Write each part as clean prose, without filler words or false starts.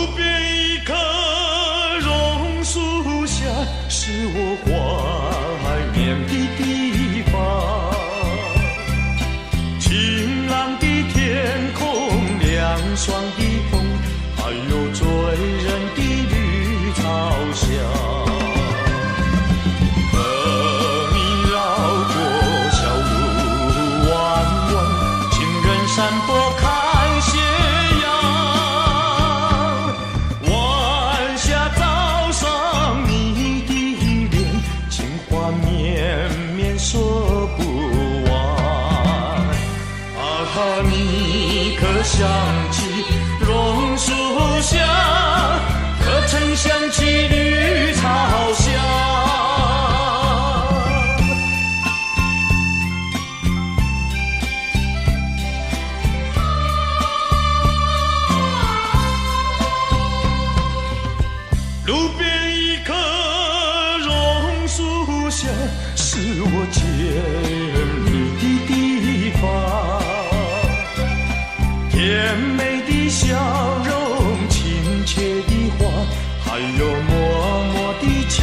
路边一棵榕树下，是我怀念的地方。晴朗的天空，凉爽的风，还有醉人的绿草香。和你绕过小路弯弯，情人山坡看斜阳。晚霞照上你的脸，情话绵绵说不完。啊，你可想起榕树下，可曾想起绿草香？路边一棵榕树下，是我见你的地方。甜美的笑容，亲切的话，还有默默的情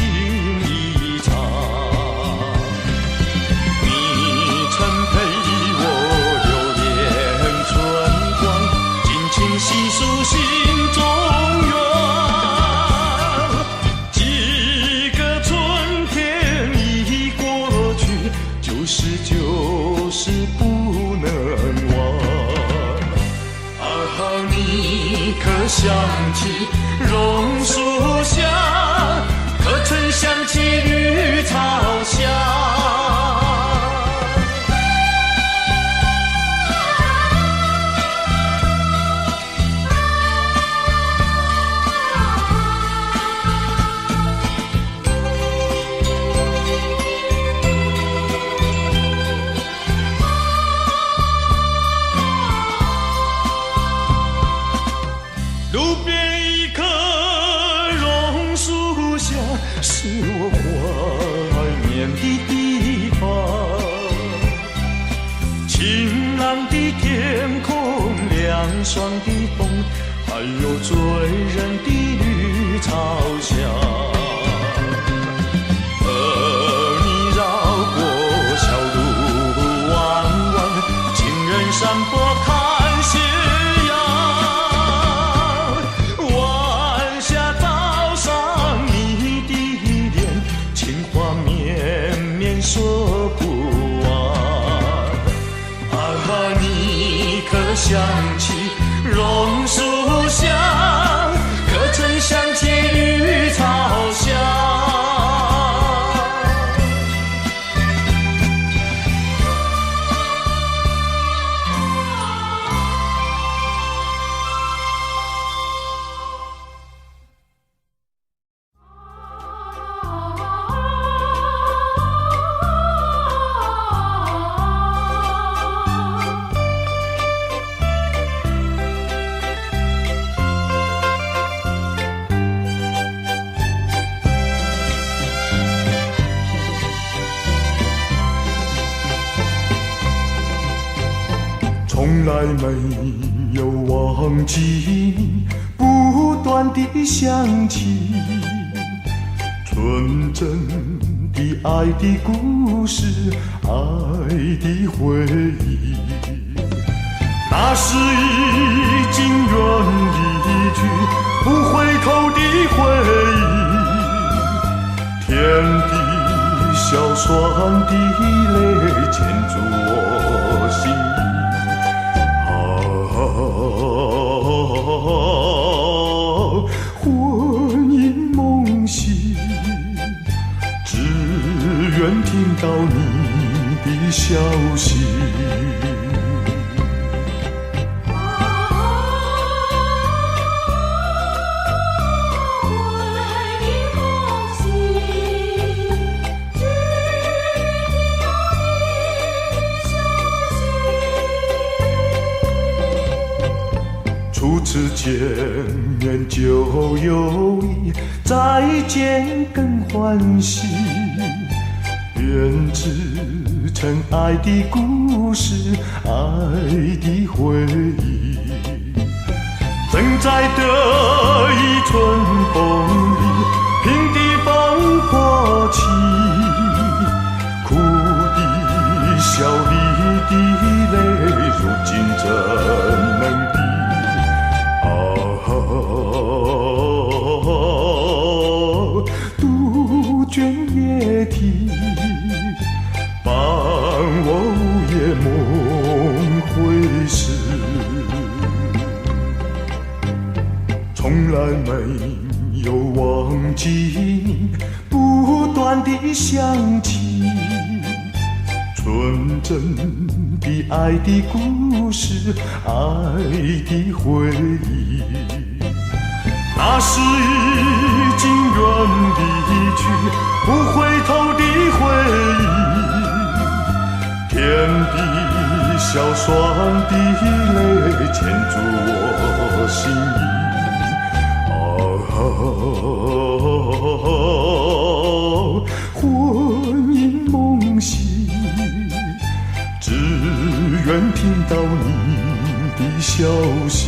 意长。你曾陪我流连春光，尽情细数心中愿。几个春天已过去，就是不能忘。你可想起榕树下，可曾想起绿草香？路边一棵榕树下，是我怀念的地方。晴朗的天空，凉爽的风，还有醉人的绿草香。和你绕过小路弯弯，情人山坡看斜说不完。啊，你可想起榕树下，可曾想起绿草香？从来没有忘记你，不断地想起纯真的爱的故事，爱的回忆。那是已经远离去，不回头的回忆。天地小双的泪牵住我心。魂萦梦系，只愿听到你的消息。初次见面就有意，再见更欢喜，编织成爱的故事，爱的回忆。正在得春风里，平地烽火起，哭的笑里的泪，如今怎能抵？杜鹃夜啼，伴我午夜梦回时，从来没有忘记你，不断地想起纯真的爱的故事，爱的回忆。那是已经远离去，不回头的回忆。天地萧霜的泪，牵住我心意。魂萦梦系，只愿听到你的消息。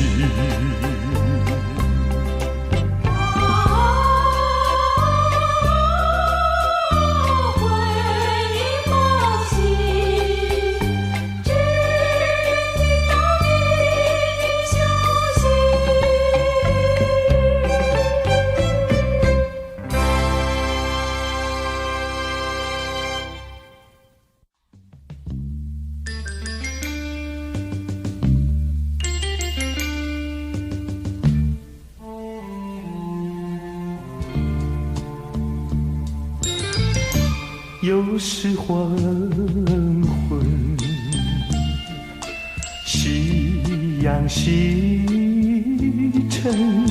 又是黄昏，夕阳西沉，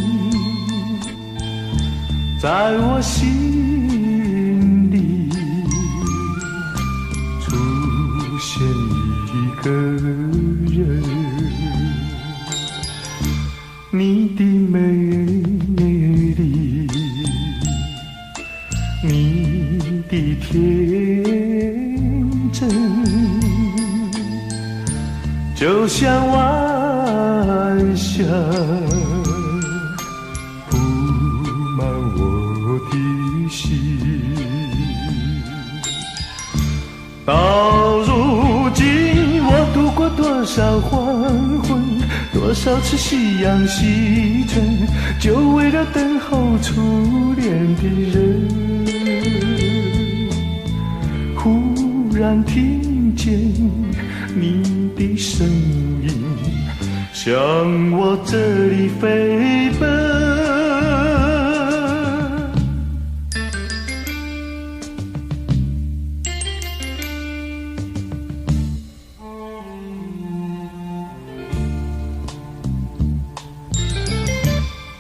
在我心里出现一个人，你的美丽，你的天真，就像晚霞铺满我的心。到如今，我度过多少黄昏，多少次夕阳西沉，就为了等候初恋的人。忽然听见你的声音，向我这里飞奔。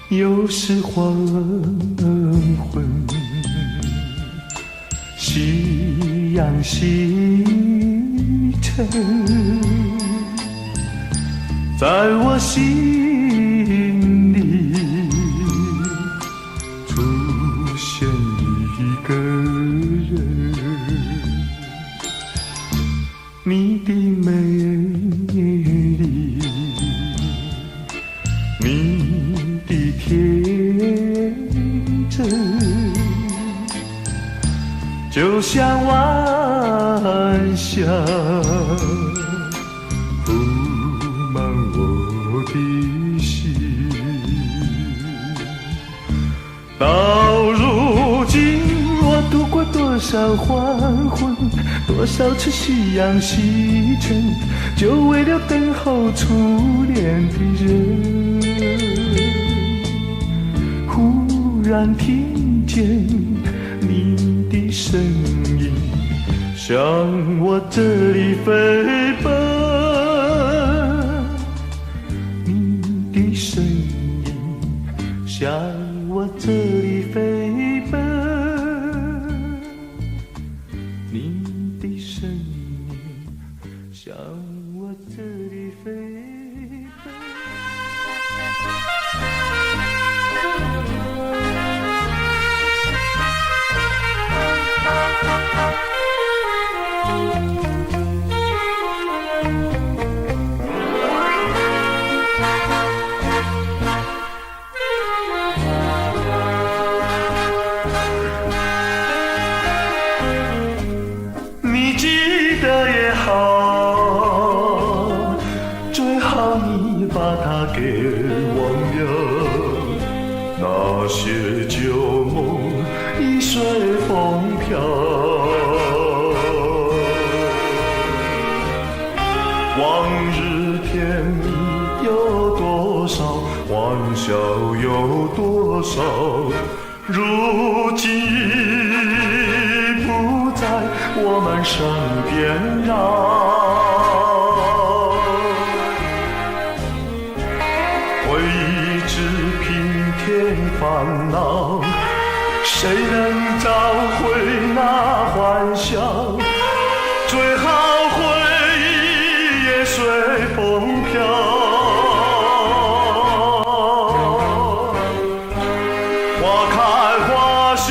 又是黄昏，夕阳西沉，在我心里出现一个人，你的美丽，你的天真，就像晚霞铺满我的心。到如今，我度过多少黄昏，多少次夕阳西沉，就为了等候初恋的人。忽然听见你的声音，向我这里飞奔。你的声音向我这里飞奔。你的声音向我这里飞奔。些旧梦已随风飘，往日甜蜜有多少，欢笑有多少，如今已不在我们身边绕。回忆只平添烦恼，谁能找回那欢笑？最好回忆也随风飘。花开花谢，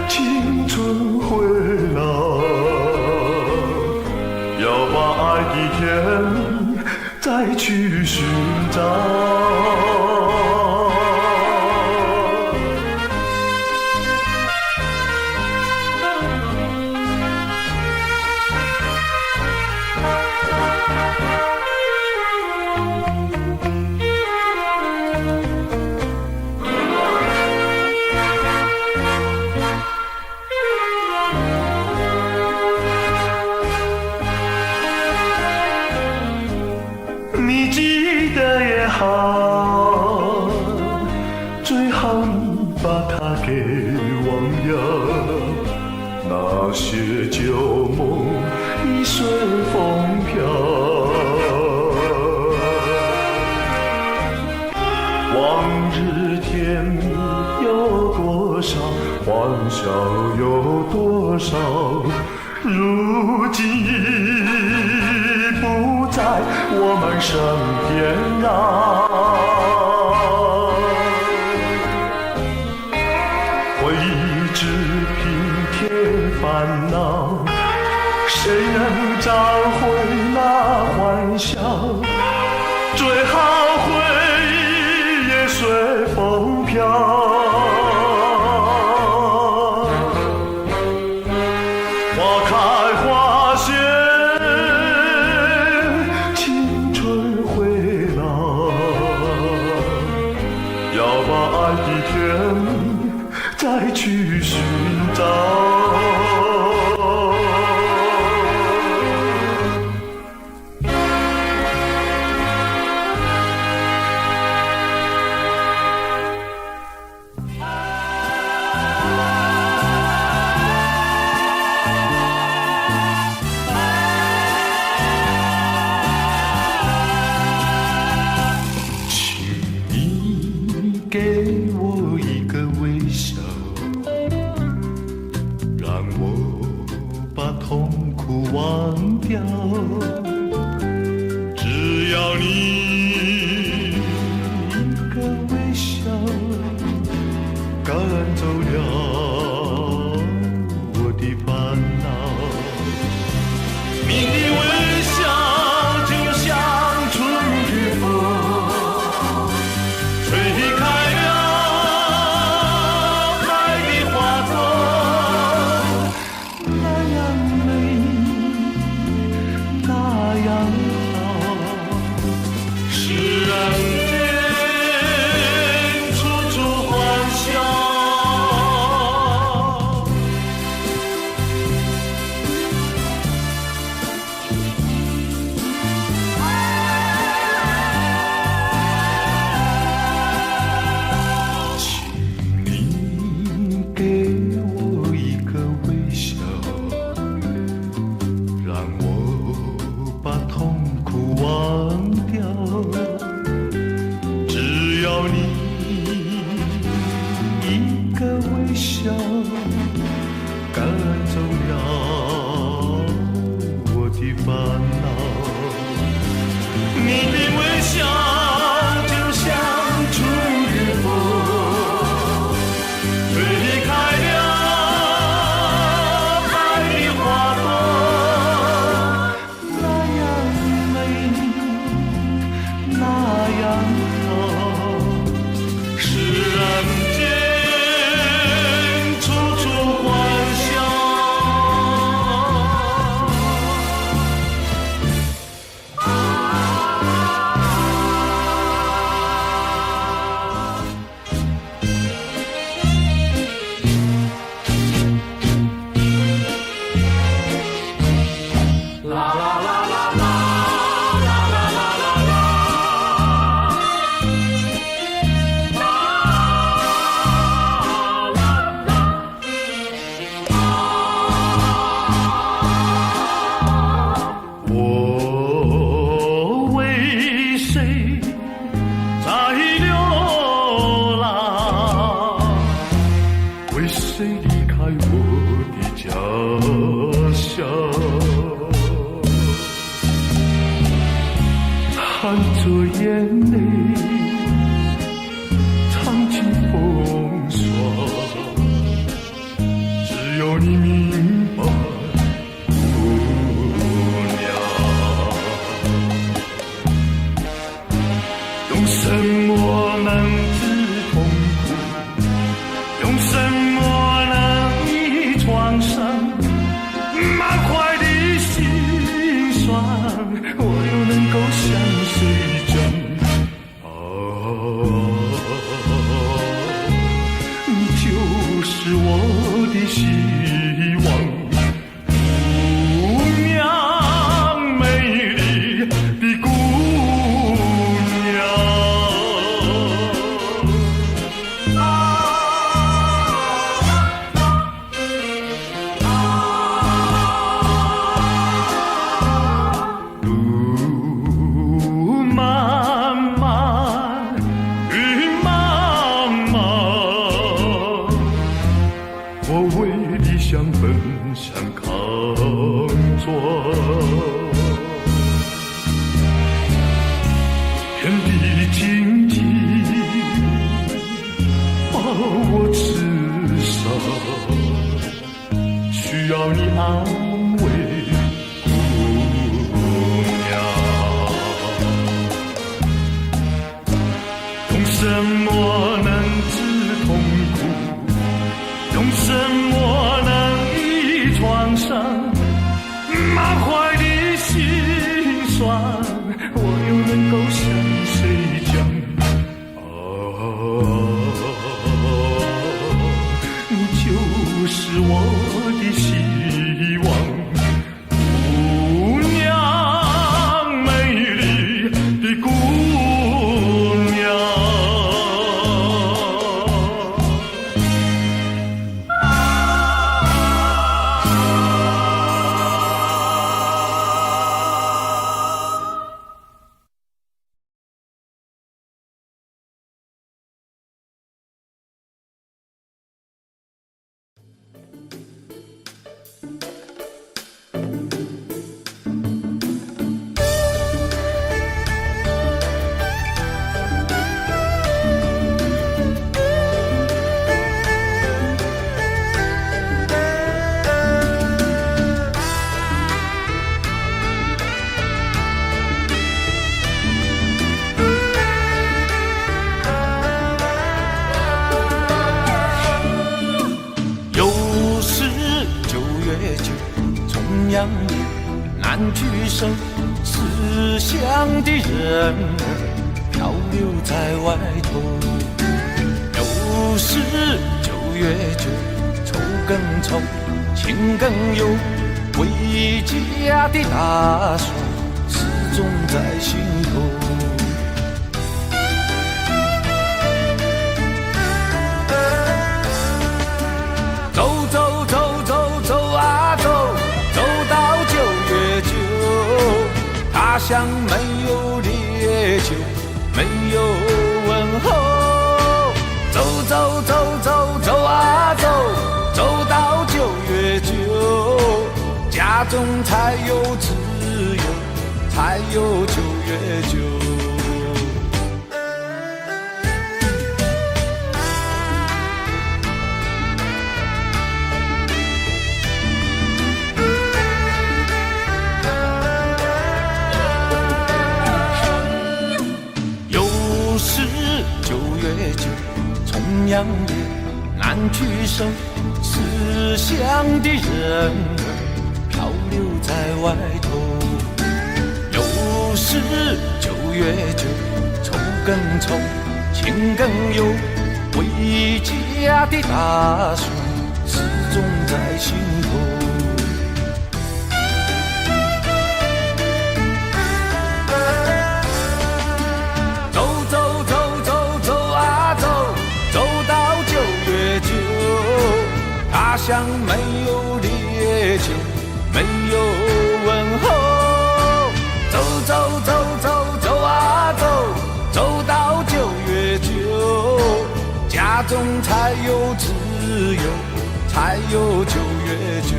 青春回老，要把爱的甜再去寻找。你记得也好，最好你把它给忘掉。那些旧梦已随风飘，往日甜蜜有多少，欢笑有多少，如今已不在我们身边绕。回忆只平添烦恼，谁能找回那欢笑？最好回忆也随风飘。花开花谢，青春回老，要把爱的甜再去寻找。给我一个微笑，让我把痛苦忘掉。只要你一个微笑，赶走了我的烦恼。你的微笑就像春日风，吹开赶走了我的烦恼，你的微笑就像春日风，吹开了爱的花朵，那样美，那样好，是人间着眼泪，尝尽风霜，只有你明白，姑娘，用什么能治痛苦？用什么能医创伤？满怀的心酸，我又能够向谁讲？你就是我的希望，姑娘，美丽的姑娘。路漫漫，雨茫茫，我为理想奔向抗撞，天地荆棘把我刺伤，需要你安慰。用什么能治痛苦？用什么能医创伤？满怀的心酸，我又能够向谁讲？你就是我的希望。姑娘，美丽的姑娘。难聚首，思乡的人儿漂流在外头。又是9月9，愁更愁，情更忧，回家的打算始终在心头。走走走走走啊走，走到9月9，他乡没有烈酒，没有问候。走走走走走啊走，走到9月9，家中才有自由，才有9月9。同样也难聚首，思乡的人儿漂流在外头。又是9月9，愁更愁，情更忧，回家的打算始终在心头。他乡没有烈酒，没有问候。走走走走走啊走，走到9月9，家中才有自由，才有9月9。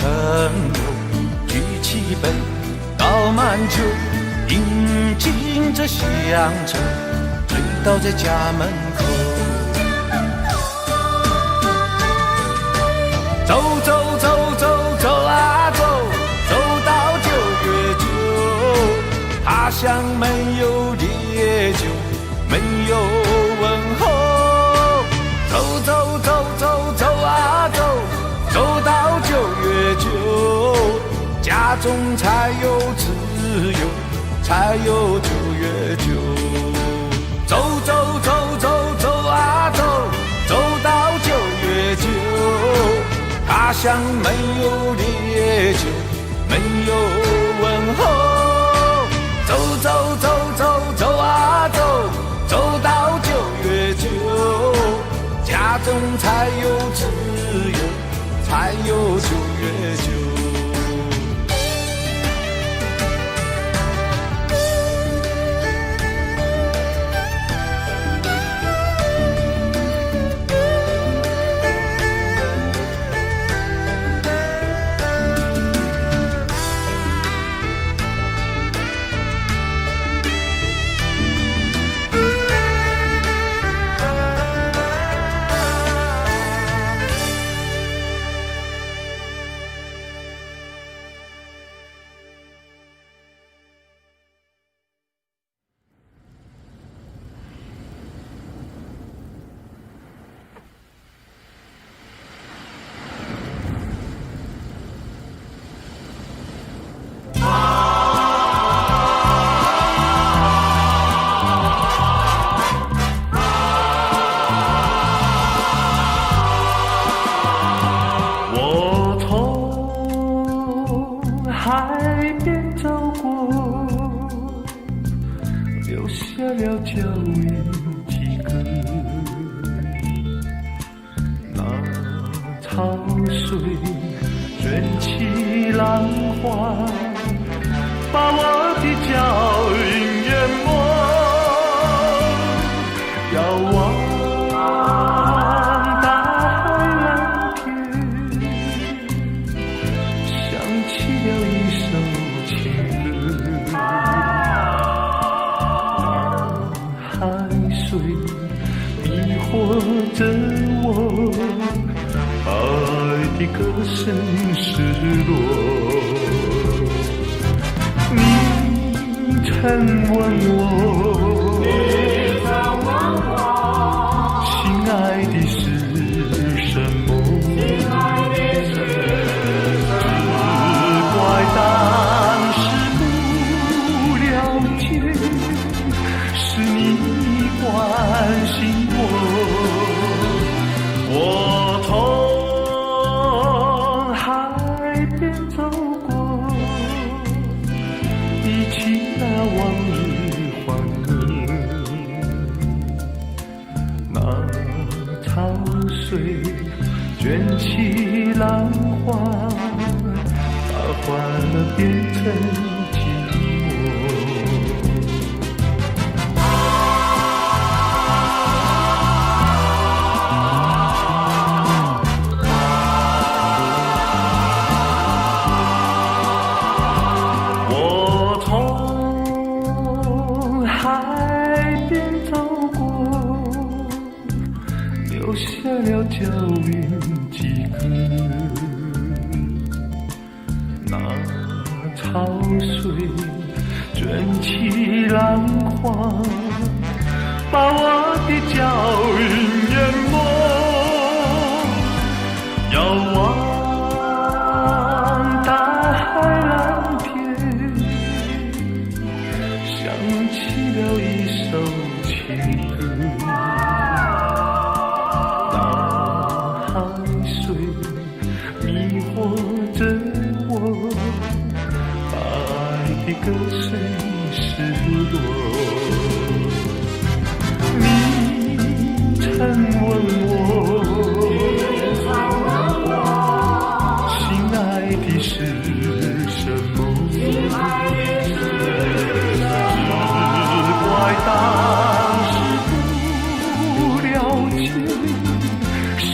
朋友举起杯，倒满酒，饮尽这香醇，醉倒在家门口。走走走走走啊走，走到9月9，他乡没有烈酒，没有问候。走走走走走啊走，走到9月9，家中才有自由，才有9月9。走走走走走啊走，走到9月9，他乡没有烈酒，没有问候。走走走走走啊走，走到9月9，家中才有自由，才有9月9。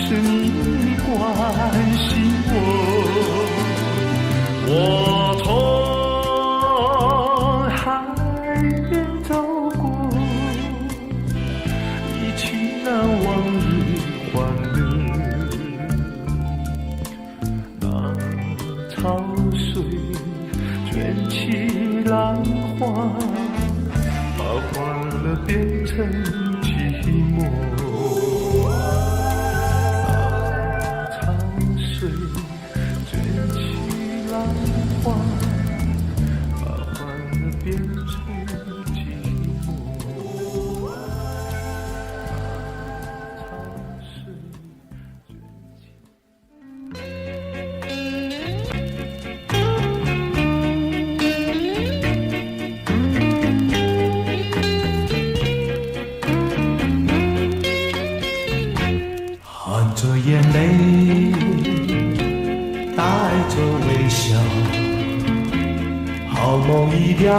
是你关心我。远走过，一起那往日欢乐。那潮水卷起浪花，把欢乐变成寂寞。那潮水卷起浪花，把欢乐变成寂寞。那潮水卷起。含着眼泪，带着微笑，好梦一了，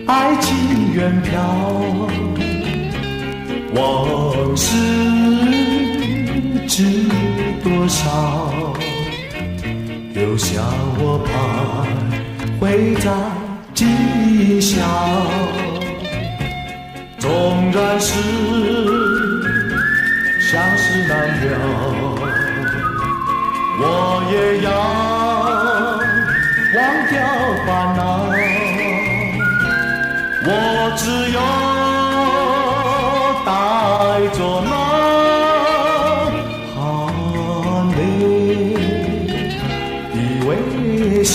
爱情远飘，往事知多少，留下我徘徊在今宵。纵然是相思难了，我也要忘掉烦恼。我只有带着那含泪的微笑。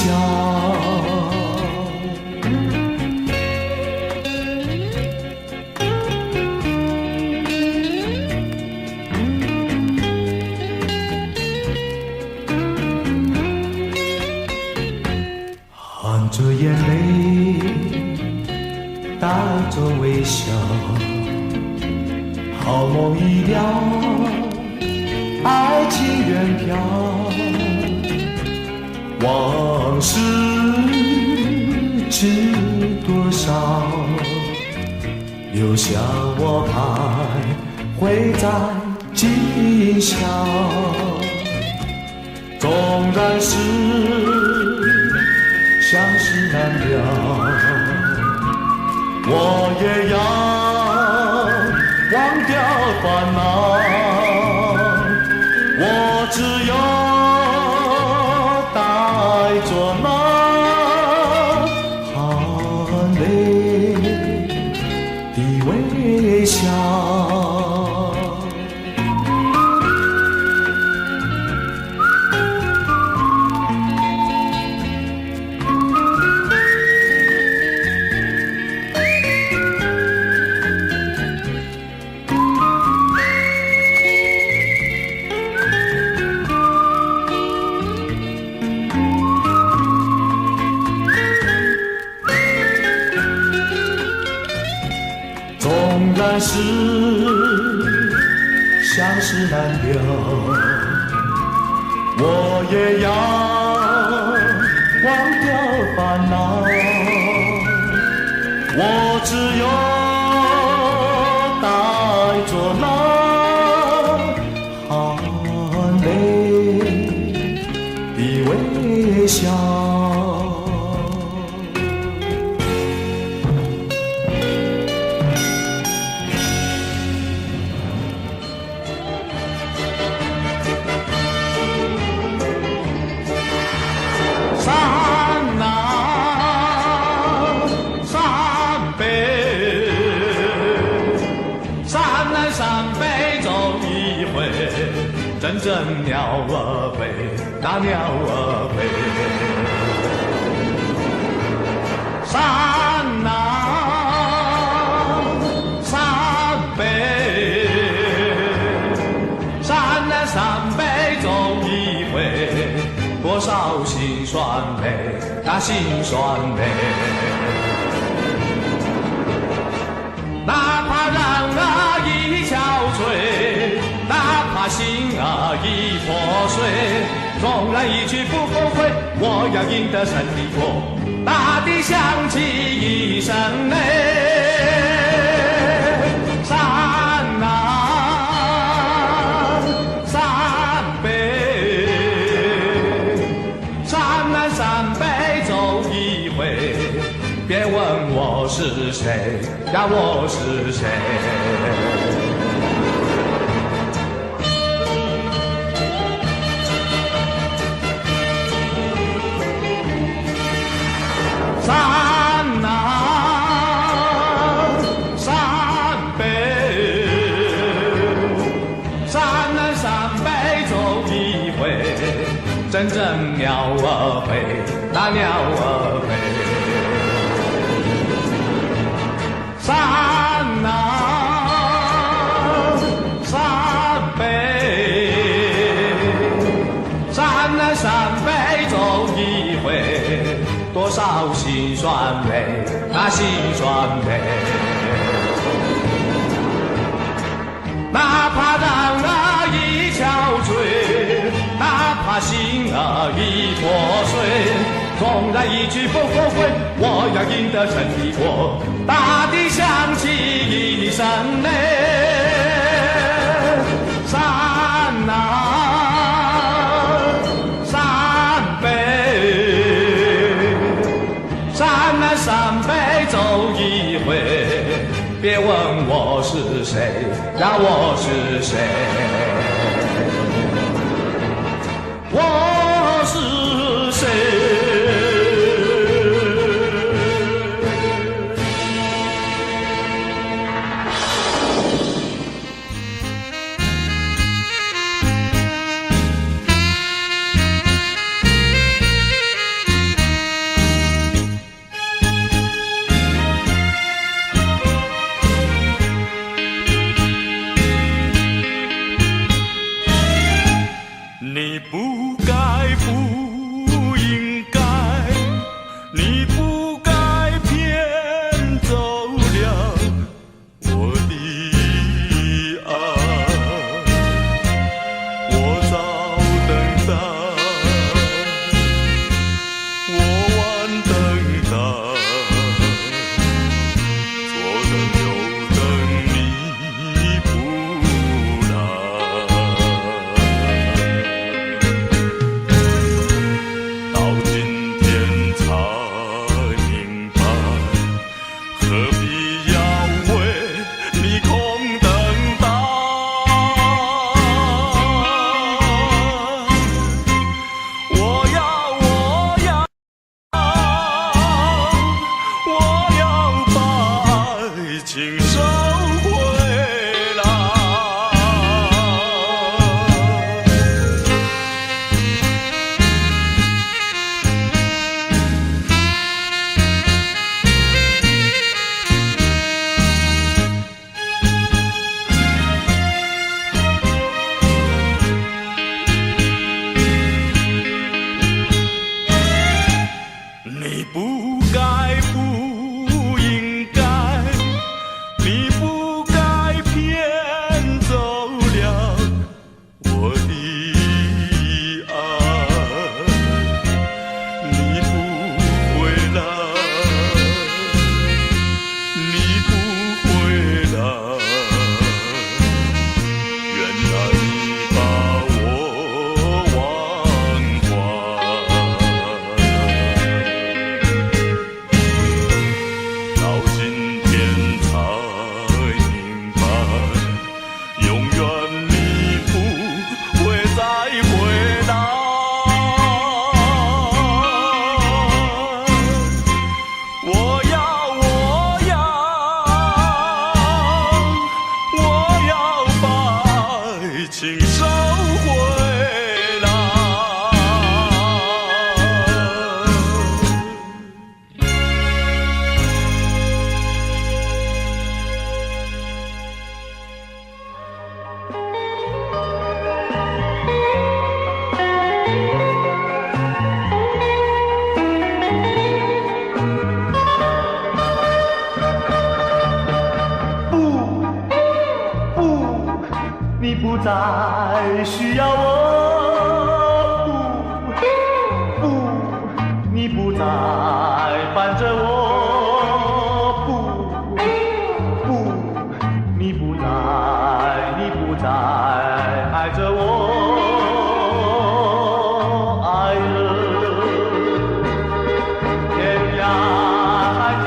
含着眼泪，带着微笑，好梦已了，爱情远飘，往事知多少，留下我徘徊在今宵。纵然是相思难了，我也要忘掉烦恼。我只有带着那含泪的微笑。纵然是相思难了，我也要忘掉烦恼。我只有带着那含泪的微笑。阵阵鸟儿飞，那鸟儿飞。山南山北，山南山北走一回，多少辛酸泪，那辛酸泪。哪怕让那一憔悴，哪怕心啊已破碎，纵然一去不后悔，我要赢得胜利过，大地响起一声泪。山南山北，山南山北走一回，别问我是谁呀，我是谁。山南山北，山南山北走一回，阵阵鸟儿飞，那鸟儿飞。山南山北，山南山北走一回，多少辛酸泪，那辛酸泪。哪怕让儿一憔悴，哪怕心儿已破碎，纵然一去不后悔，我要赢得胜利国。大地响起一声泪，山南山北，山南山北走一回，别问我是谁呀，我是谁，我是谁。你不该，不应该，你不该骗走了我的爱。我早等待，我晚等待，左等右等你不来。到今天才明白，何必要为你空等待。我要把爱情收回来。你不该，不应该，你不该骗走了我的爱。你不回来，你不回来，原来你把我忘怀。到今天才明白，永远你不会再回来。我要把爱情收回来。你不再需要我，不，你不再伴着我，不，你不再爱着我，爱人，天涯海角。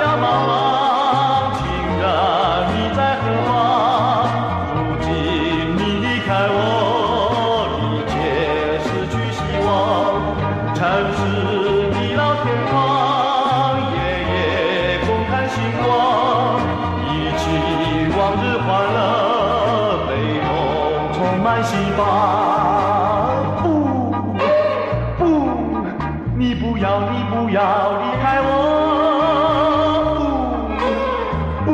星光，一起往日欢乐，悲痛充满心房。不，你不要离开我，不，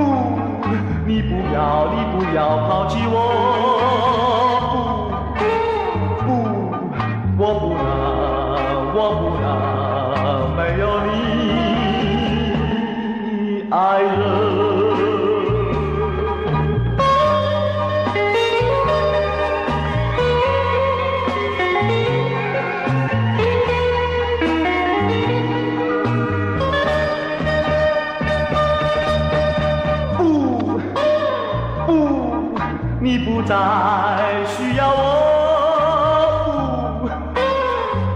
你不要抛弃我，我不能没有你，爱人。你不再需要我，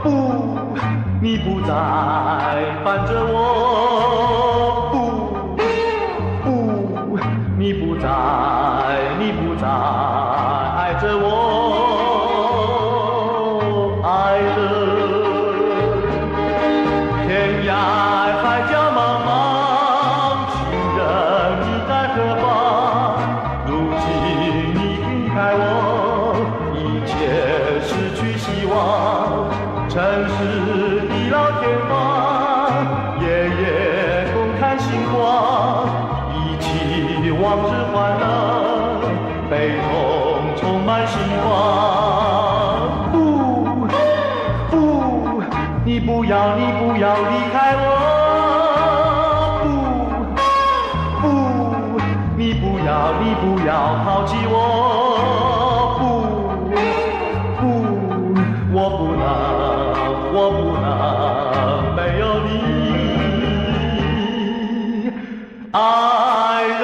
不，你不再烦着我，不，你不再爱着我，爱人。天涯海角茫茫，情人你在何方？如今离开我，一切失去希望。城市地老天荒，夜夜共看星光，一起往日欢乐，悲痛充满心房。不，你不要离开我，不，你不要抛弃我。我不能没有你，爱人。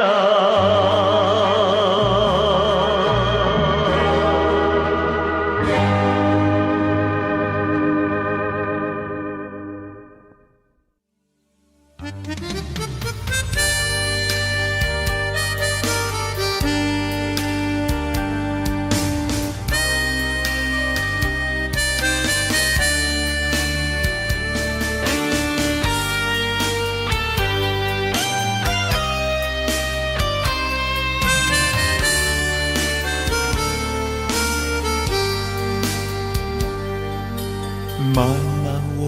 妈妈，我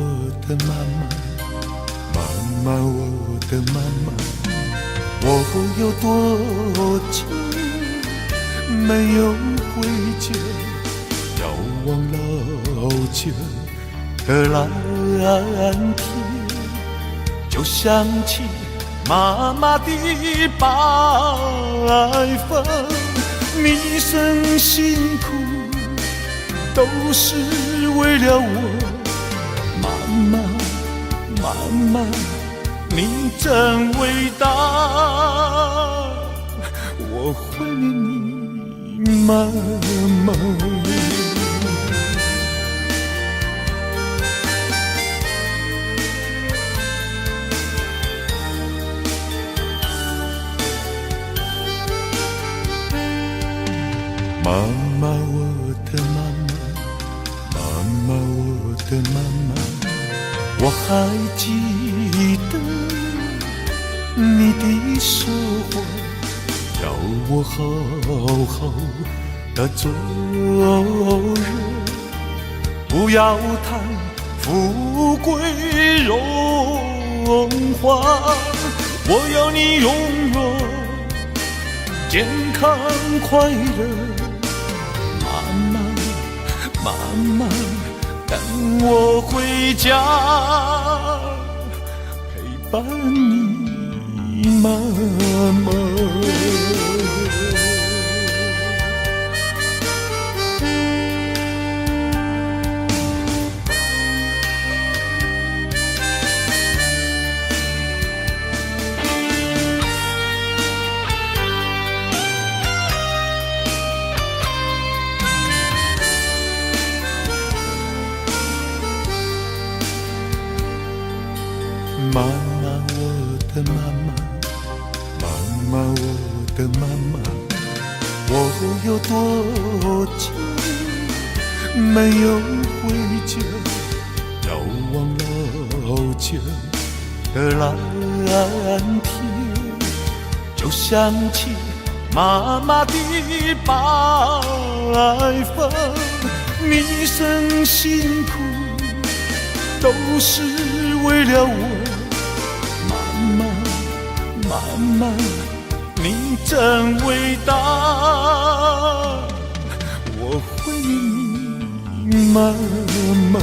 的妈妈，妈妈，我的妈妈，我有多久没有回家？遥望老家的蓝天，就想起妈妈的白发，你生辛苦都是为了我。妈妈，你真伟大，我怀念你，妈妈。妈妈，我的妈妈，妈妈，我的妈妈。我还记得你的说话，要我好好的做人，不要谈富贵荣华，我要你永远健康快乐。妈妈，等我回家，陪伴你，妈妈。妈妈，我的妈妈，妈妈，我的妈妈，我有多久没有回家？遥望老家的蓝天，就想起妈妈的白发。你生辛苦都是为了我，妈妈，妈妈，你真伟大，我会你，妈妈。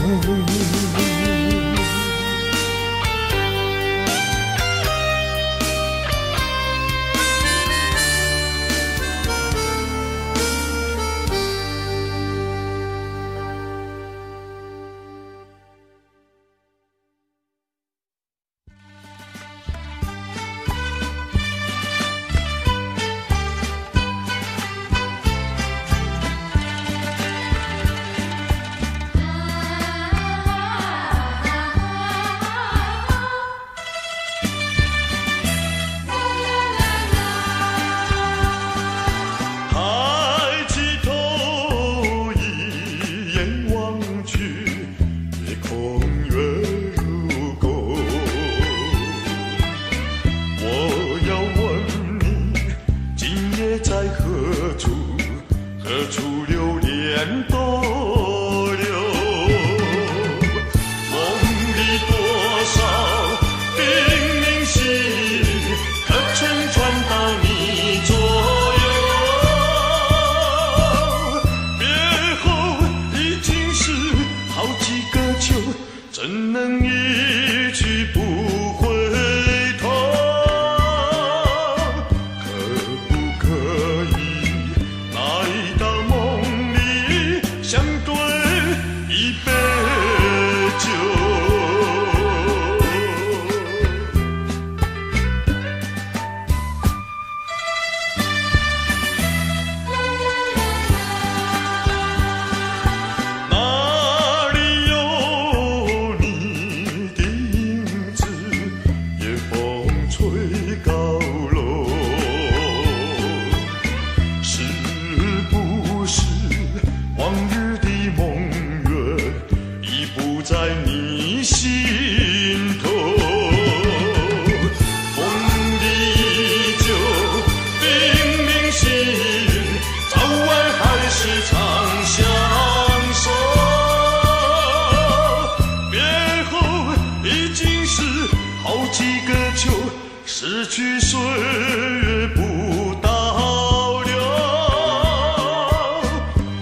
逝去岁月不倒流，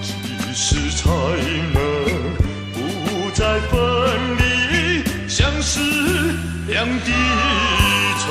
几时才能不再分离，相思两地愁。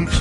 春。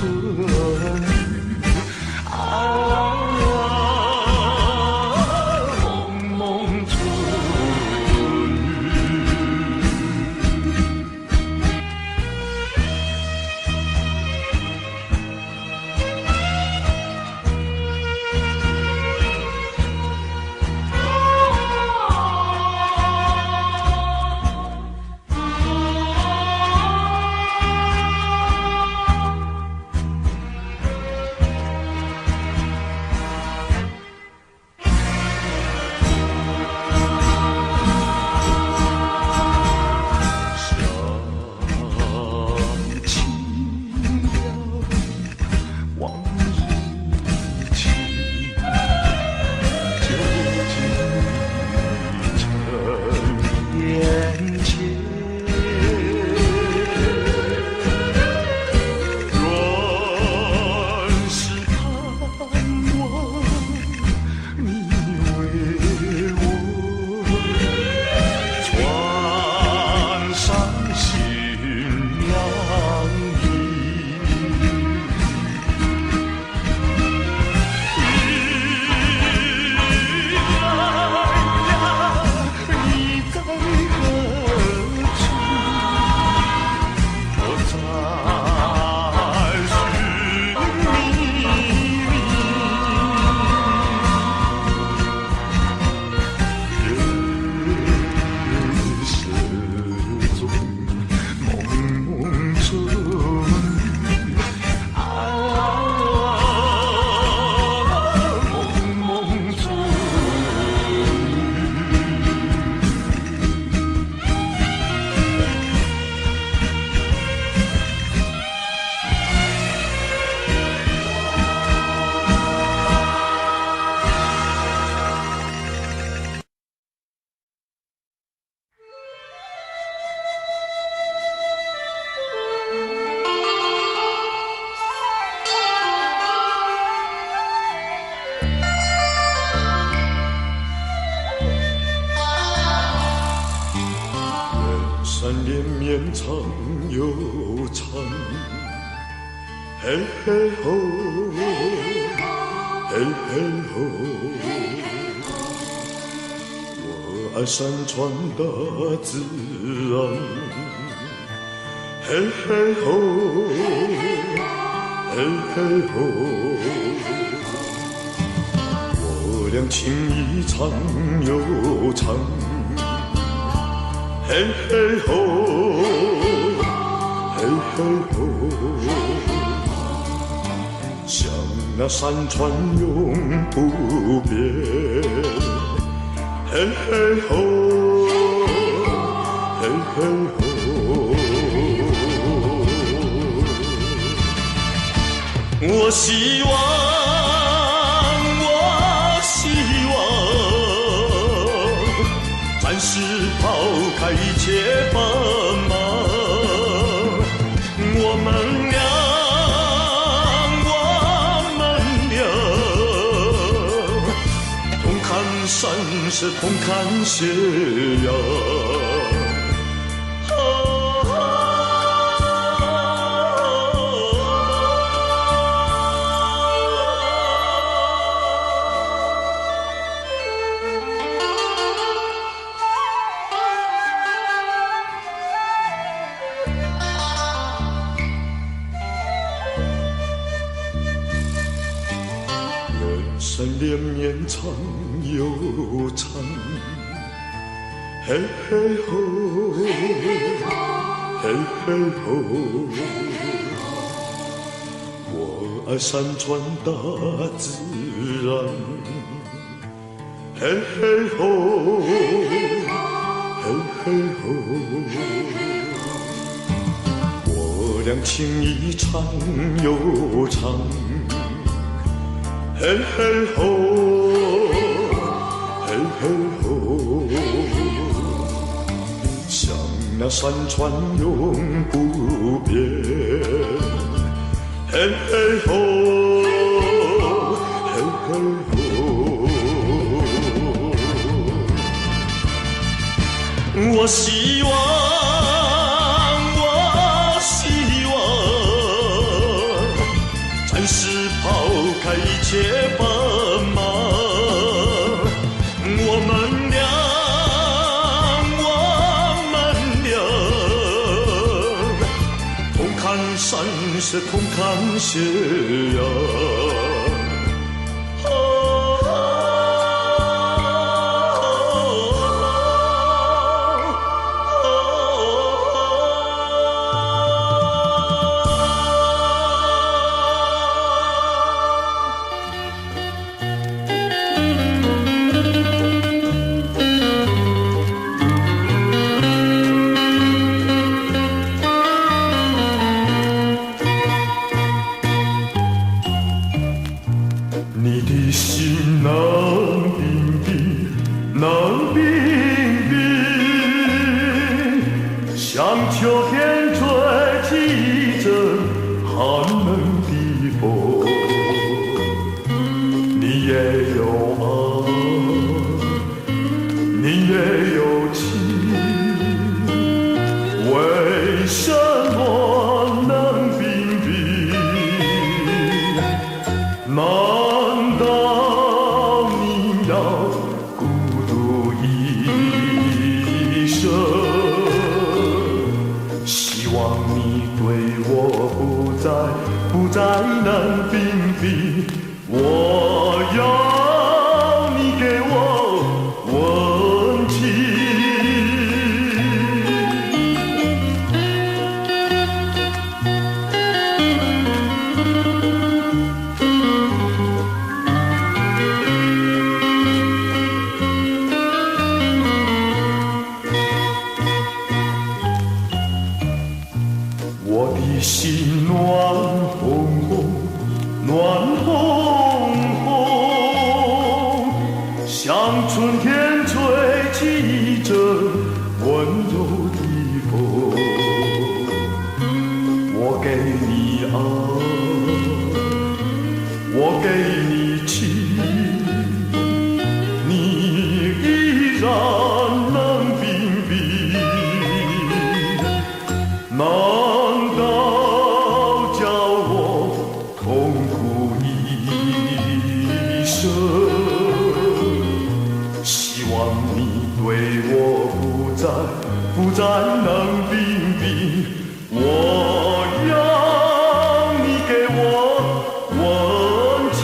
梦梦春山连绵长又长，嘿嘿吼，嘿嘿吼。我爱山川大自然，嘿嘿吼，嘿嘿吼。我俩情谊长又长。嘿嘿吼，嘿嘿吼，像那山川永不变。嘿嘿吼，嘿嘿吼，我希望，我希望，暂时抛开一切烦忙，我们俩，同看山色，同看斜阳。山连绵长又长，嘿嘿吼，嘿嘿吼。我爱山川大自然，嘿嘿吼，嘿嘿吼。我俩情谊长又长。嘿嘿吼，嘿嘿吼，像那山川永不变。嘿嘿吼，嘿嘿吼，我希望，我希望。是抛开一切奔忙，我们俩同看山色，同看斜阳。你的心冷冰冰，冷冰冰，像秋天吹起一阵寒冷的风。你也有爱，你也有情，为什么冷冰冰？难道你要孤独一生？希望你对我不再冷冰冰。我要你给我温情。我的心暖烘烘，暖烘烘，像春天吹起一阵温柔的风。我给你爱，我给你情，你依然冷冰冰。难道叫我痛苦一生？希望你对我不再冷冰冰。我要你给我温情。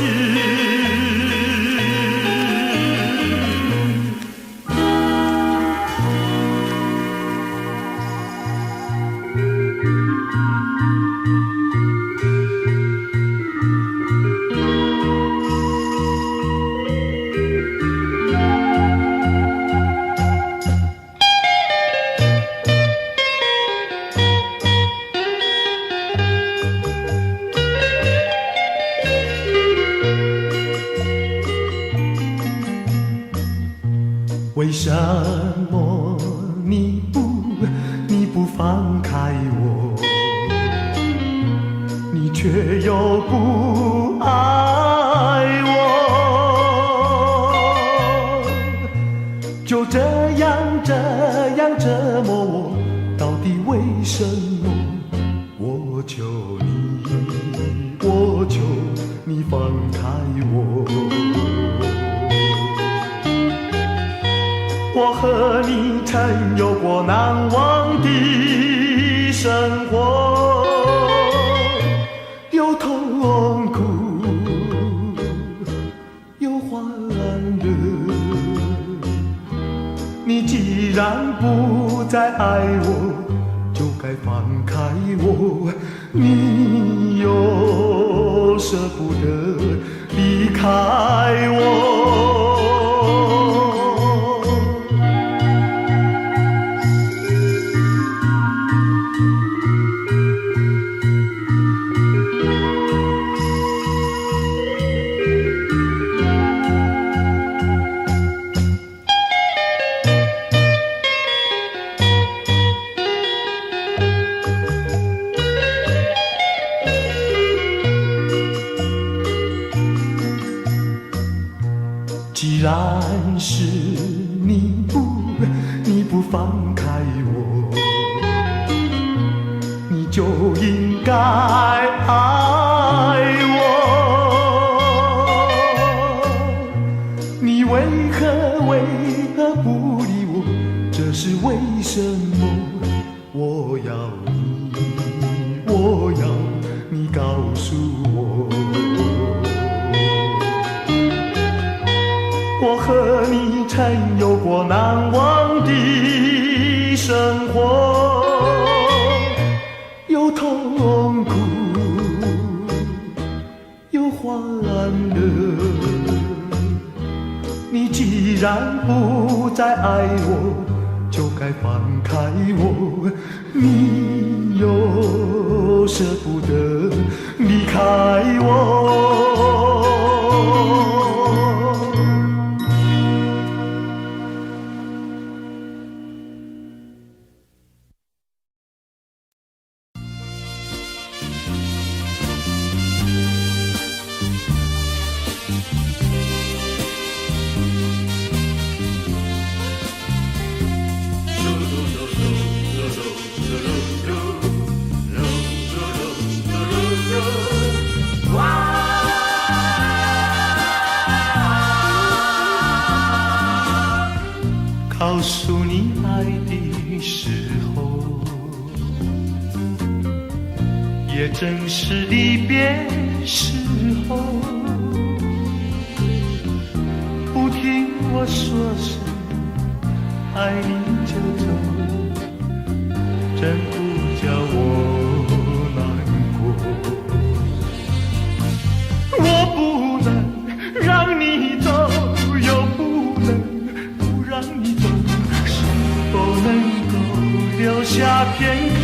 为什么你不放开我？你却又不爱我，就这样折磨我，到底为什么？我求你放开我。我和你曾有过难忘的生活，有痛苦，有欢乐。你既然不再爱我，就该放开我。你又舍不得离开我。既然是你不放开我，你就应该爱我。什么？我要你告诉我。我和你曾有过难忘的生活，有痛苦，有欢乐。你既然不再爱我，就该放开我。你又舍不得离开我。告诉你爱的时候，也正是离别时候。不听我说声爱你就走，真不叫我难过。我不能让你走，又不能不让你走，是否能够留下片刻，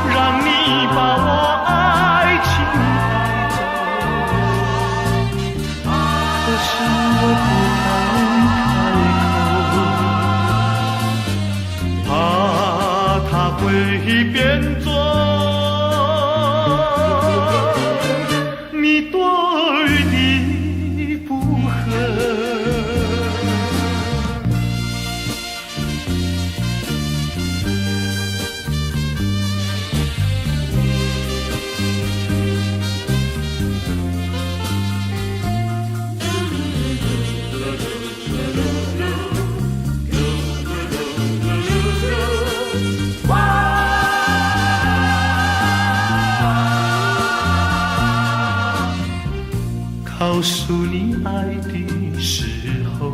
让你把我爱情带走？可是我不敢开口，怕它会变作你对的不和。告诉你爱的时候，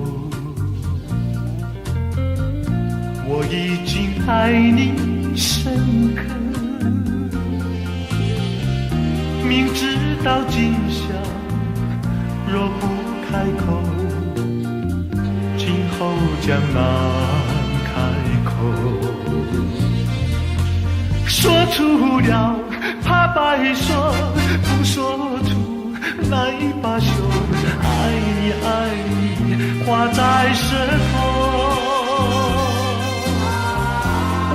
我已经爱你深刻。明知道今宵若不开口，今后将难开口。说出了怕白说，不说出那一把手，爱你爱你挂在舌头。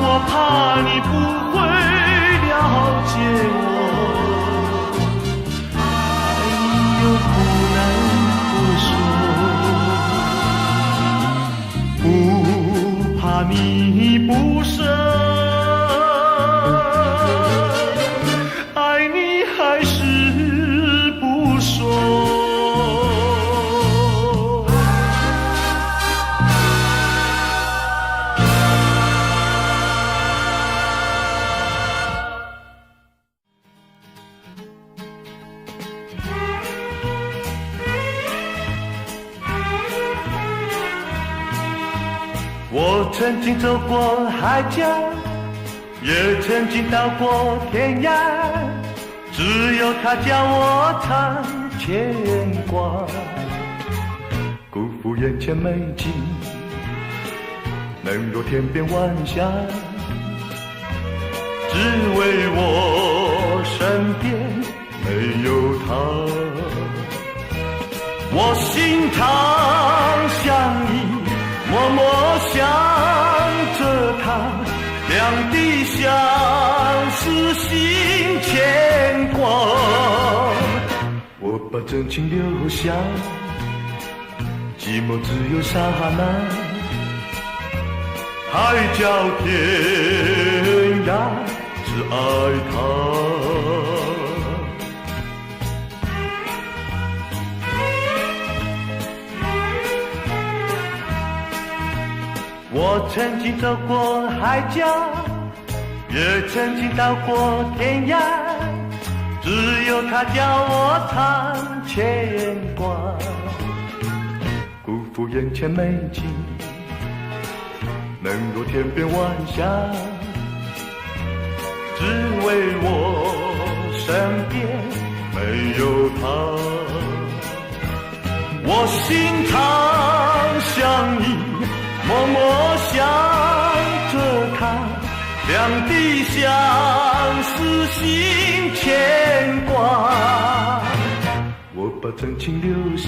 我怕你不会了解我，爱你又不能不说，不怕你不舍，爱你还是不说。我曾经走过海角，也曾经到过天涯，只有他叫我常牵挂。辜负眼前美景，能若天边晚霞，只为我身边没有他。我心常想你，默默想着他，两地相思心牵挂。我把真情留下，寂寞只有刹那，海角天涯只爱他。我曾经走过海角，也曾经到过天涯，只有他叫我常牵挂。辜负眼前美景，能够天边晚霞，只为我身边没有他。我心常想你，默默想着他，两地相思心牵挂。我把真情留下，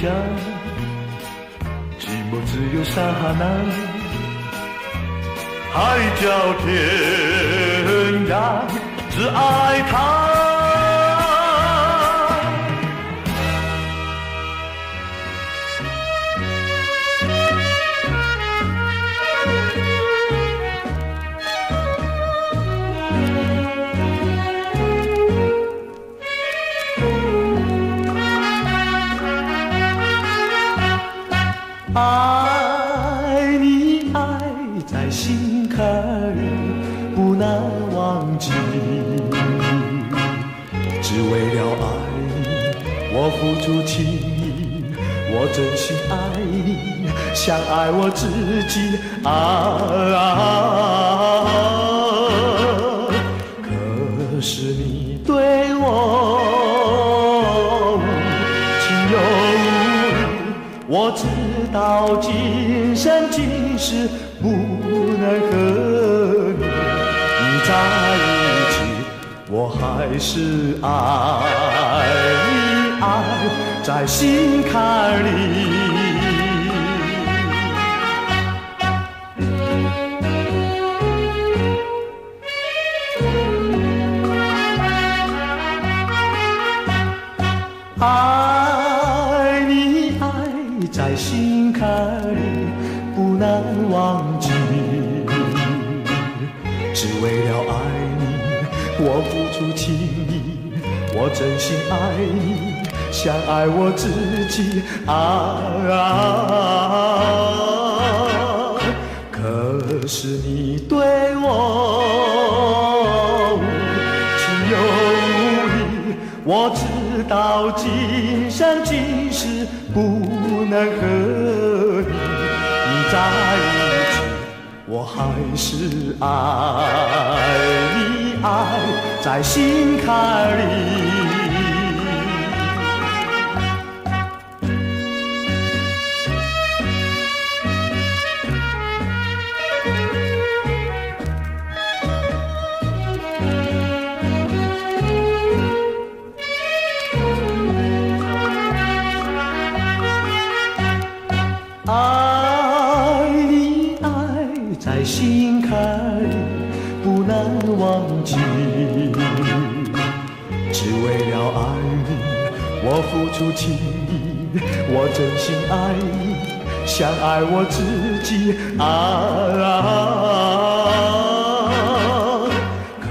寂寞只有刹那，海角天涯，只爱他。爱你爱在心坎里不难忘记，只为了爱你我付出情意，我真心爱你像爱我自己可是你对我无情又无义，我知道今生今世不能和你在一起，我还是爱你爱在心坎里。爱你爱在心坎里不难忘记，只为了爱你我付出情意，我真心爱你像爱我自己可是你对我无情又无义，我知道今生今世不能和你在一起，我还是爱你爱在心坎里。爱你爱在心坎里不难忘记，只为了爱你我付出情意，我真心爱你像爱我自己可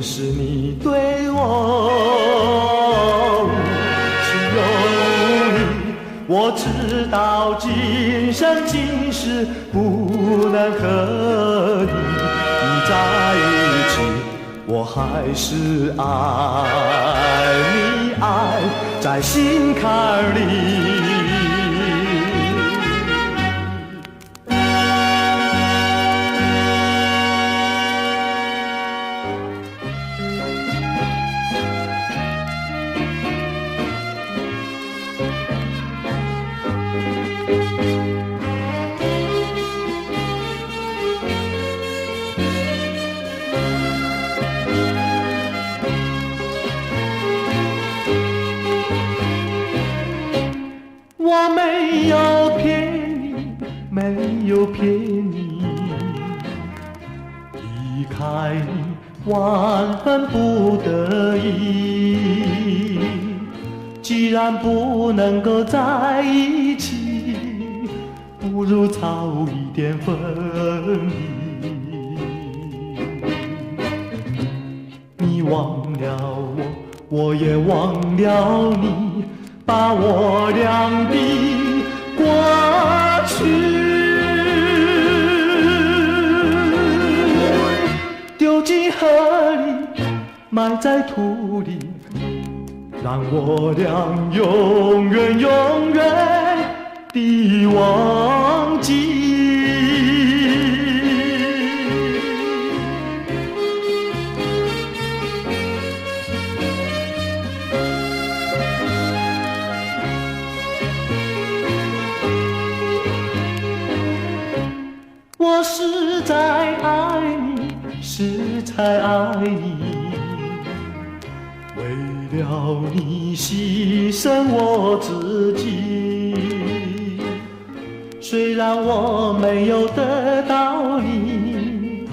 是你对我无情又无义，我知道今生今世不能和你在一起，我还是爱你爱在心坎里。我没有骗你，没有骗你，离开你万分不得已。既然不能够在一起，不如早一点分离。你忘了我，我也忘了你，把我俩的过去埋在土里，让我俩永远永远地忘记。我实在爱你，实在爱你，为了你牺牲我自己。虽然我没有得到你，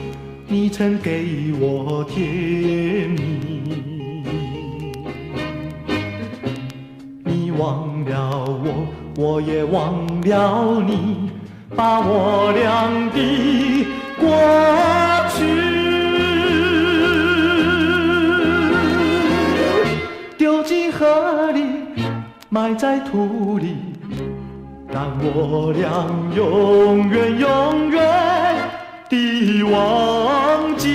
你曾给我甜蜜。你忘了我，我也忘了你，把我俩的过去丢进河里，埋在土里，让我俩永远永远地忘记。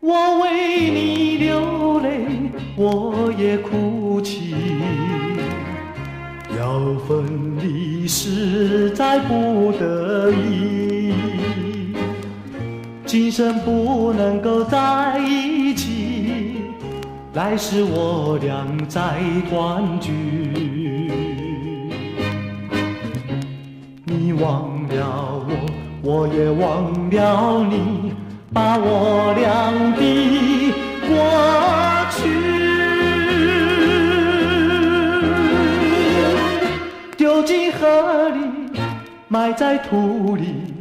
我为你流泪，我也哭泣，要分离实在不得已，今生不能够在一起，来世我俩再团聚。你忘了我，我也忘了你，把我俩的过去丢进河里，埋在土里，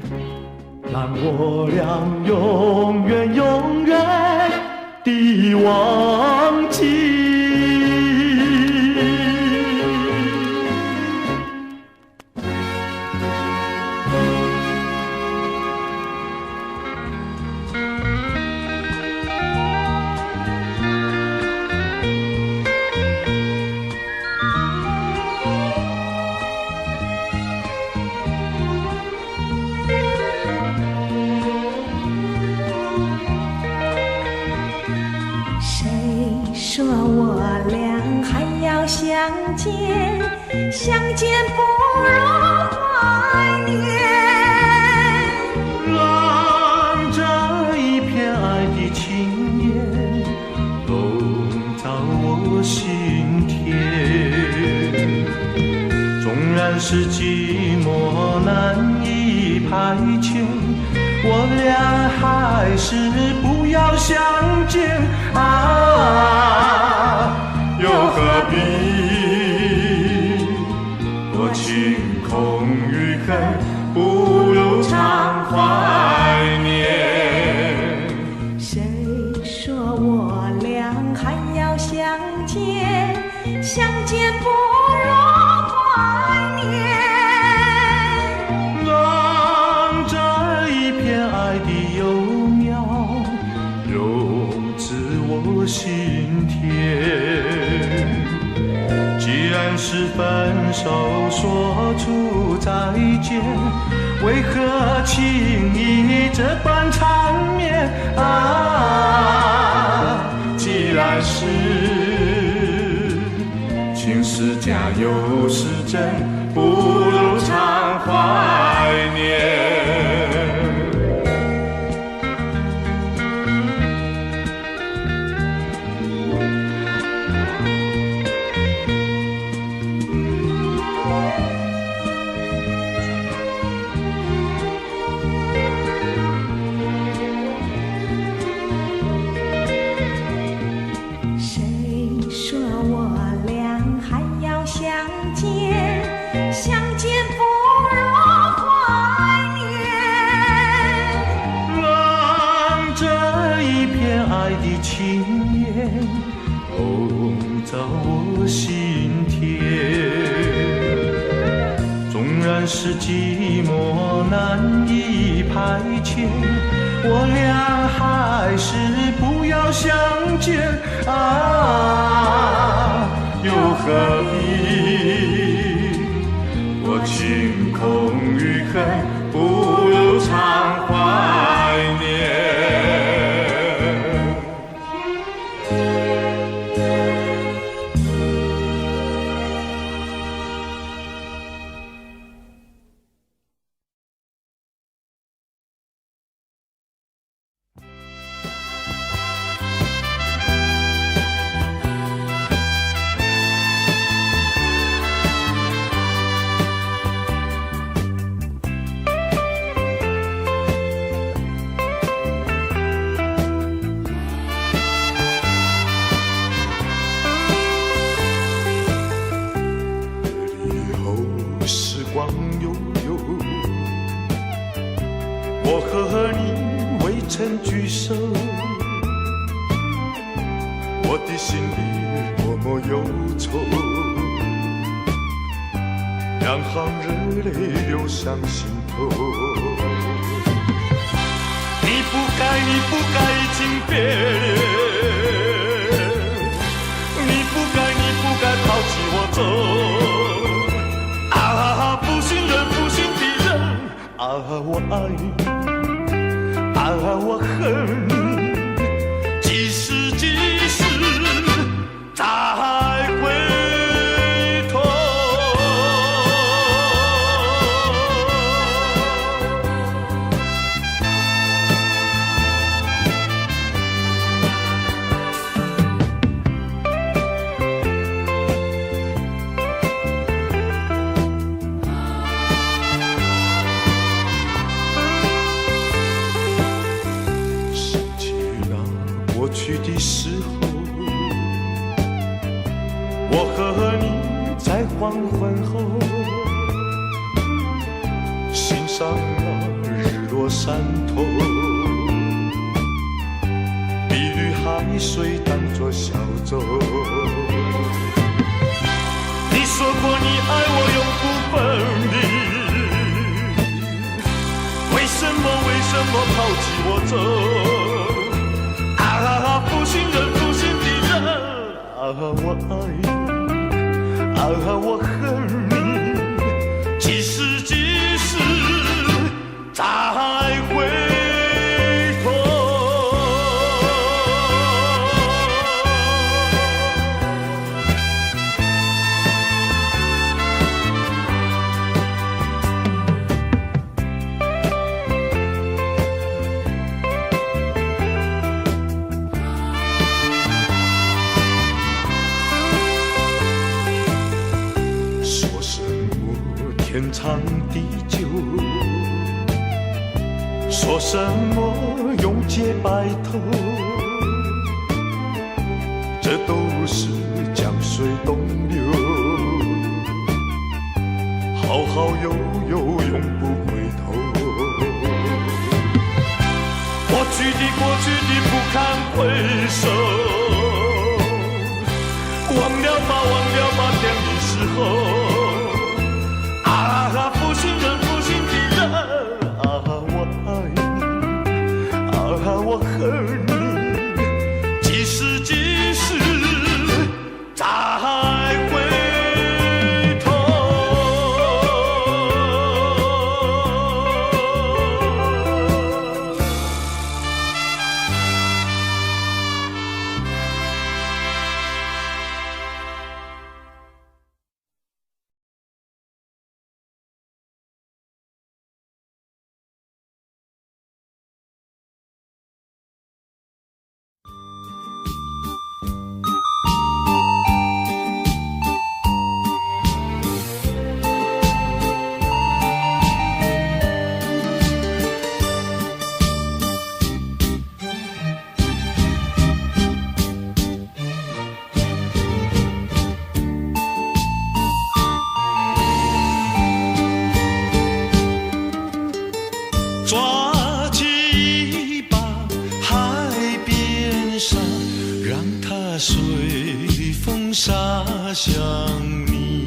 让我俩永远永远地忘记。说我俩还要相见，相见不如怀念。让这一片爱的情叶笼罩我心田，纵然是寂寞难以排遣，我俩还是不要相见啊！又何必多情空余恨，不如常怀念。谁说我俩还要相见，相见不如怀念。让这一片爱的幼苗柔至我心田。既然是分手，说出再见，为何轻易这般缠绵啊？既然是情是假又是真，不如常怀念。谁说我俩还要相见，相见是寂寞难以排遣，我俩还是不要相见啊，又何必？我情空余恨，不如常怀念。我和你未曾聚首，我的心里多么忧愁，两行热泪流上心头。你不该已经别恋，你不该抛弃我走。啊，负心人，负心的人，啊，我爱你。啊，我恨你，几时再回头？去的时候，我和你在黄昏后，欣赏了日落山头，碧绿海水当作小舟。你说过你爱我永不分离，为什么抛弃我走？啊，负心人，负心的人，啊，我爱你，啊，我恨你，几时再回头？天长地久，说什么永结白头，这都是江水东流，好好悠悠永不回头。过去的不堪回首，忘了吧天的时候。啊，负心人，负心的人，啊，我爱你，啊，我恨你，几时再回头？抓起一把海边沙，让它随风洒向你。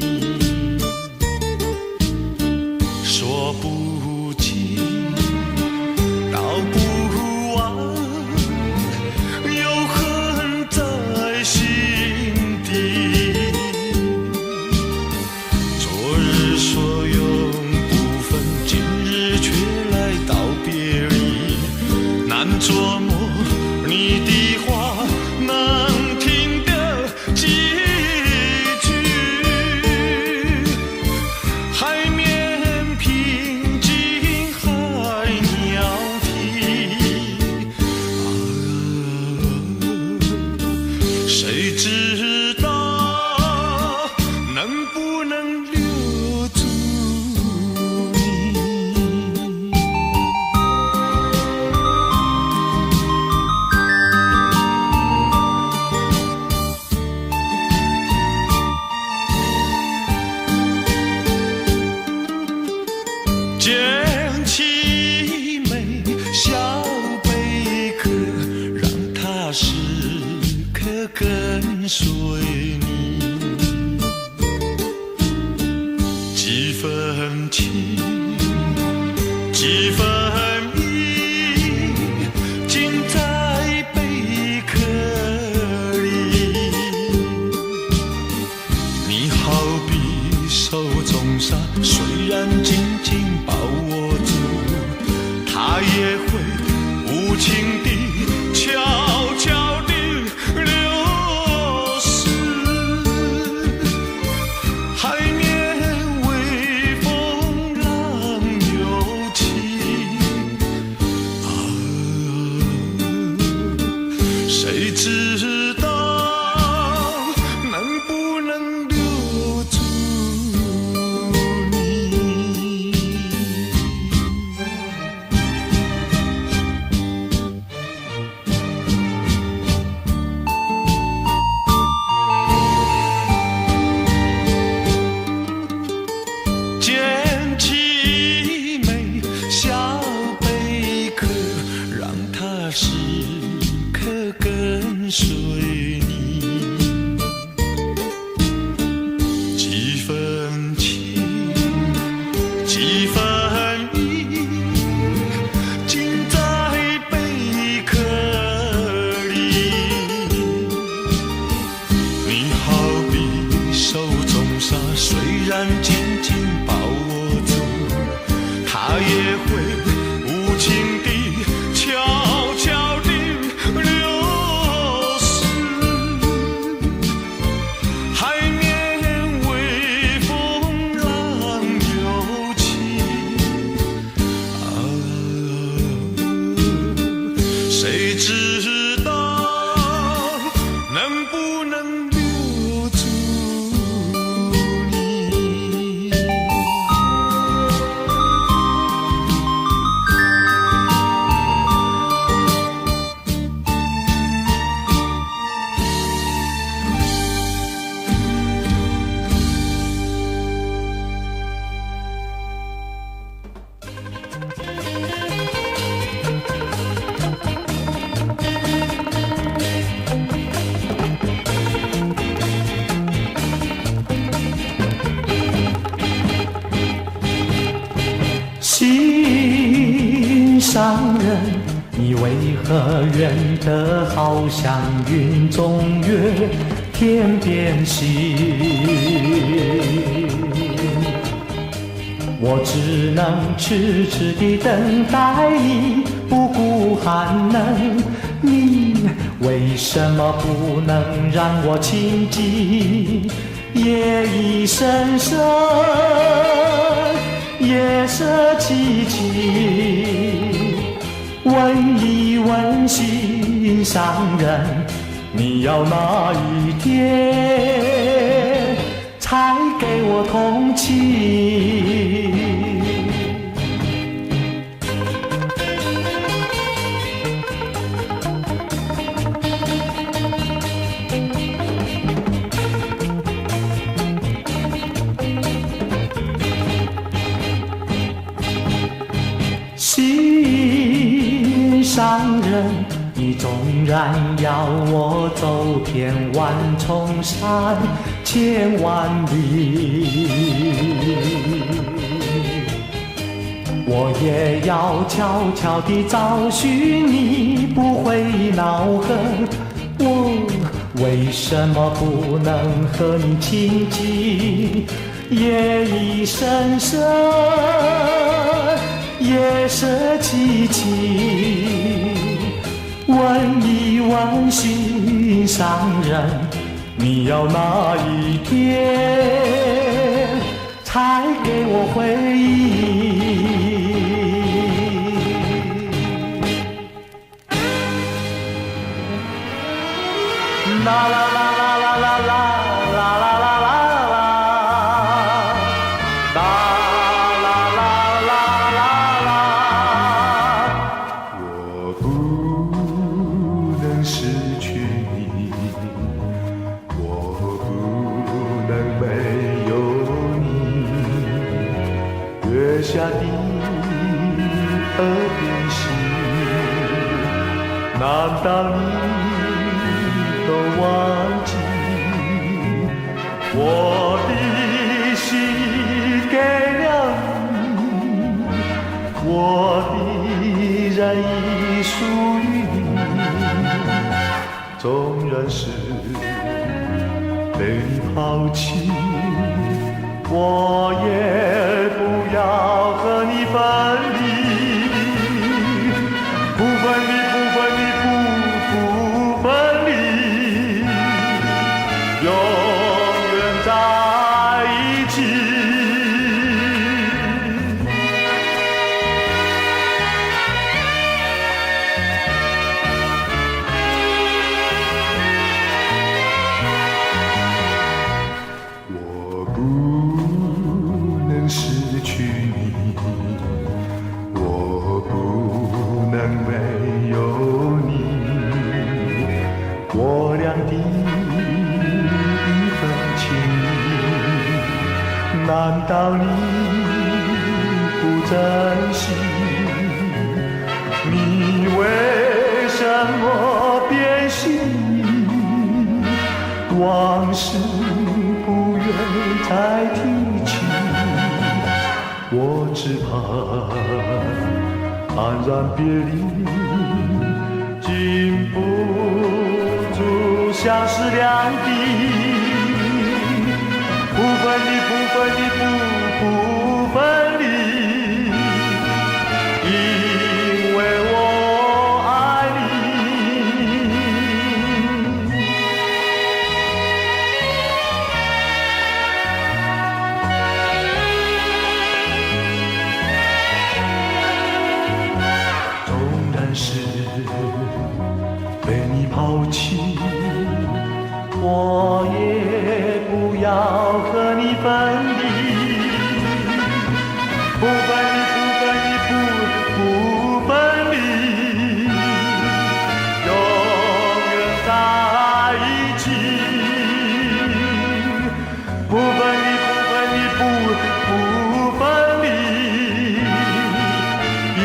几分情，几分意，尽在贝壳里。你好比手中沙，虽然紧紧把握住，它也会无情地悄悄地流失。海面微风浪又起，谁知道能不能留住你？捡起每小贝壳，让它时刻跟随你。几分情，几分意，尽在贝壳里。你好比手中沙，虽然紧紧把握住，它也会无情地悄悄地流失。海面微风浪又起，谁知道能不能留住你？心上人，你为何远得好像云中月，天边星？我只能痴痴地等待你，不顾寒冷。你为什么不能让我亲近？夜已深深，夜色凄凄，问一问心上人，你要哪一天才给我同情？心上人，你纵然要我走遍万重山，千万里，我也要悄悄地找寻你，不会恼恨。我为什么不能和你亲近？夜已深深，夜色凄凄，问一问心上人，你要哪一天才给我回应？啦啦啦啦啦啦啦啦啦啦啦。月下的河边星，难道你都忘记我的心给了你，我的人已属于你。纵然是被你抛弃，我也不要和你分离。不分离，不分离，不分离，永远在一起。我不能失去你，我不能没有你，我俩的一份情谊，难道你不珍惜？你为什么变心？往事不愿再提起，我只怕黯然别离，禁不住相思两地。不分离，不分离，不分离，因为我爱你。纵然是被你抛弃，我也不要和你分离。不分离，不分离，不分离，永远在一起。不分离，不分离，不分离，因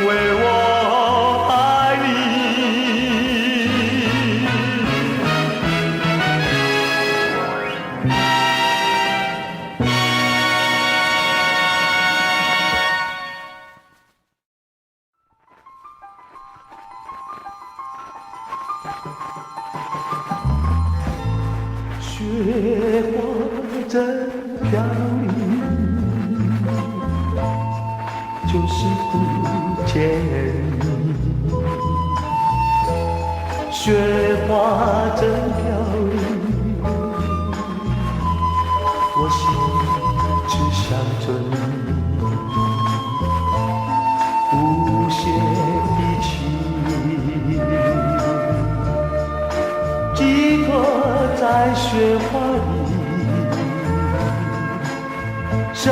为我爱你。雪花真飘零，就是不见你。雪花真飘零，我心只想着你。无限的情寄托在雪花里，深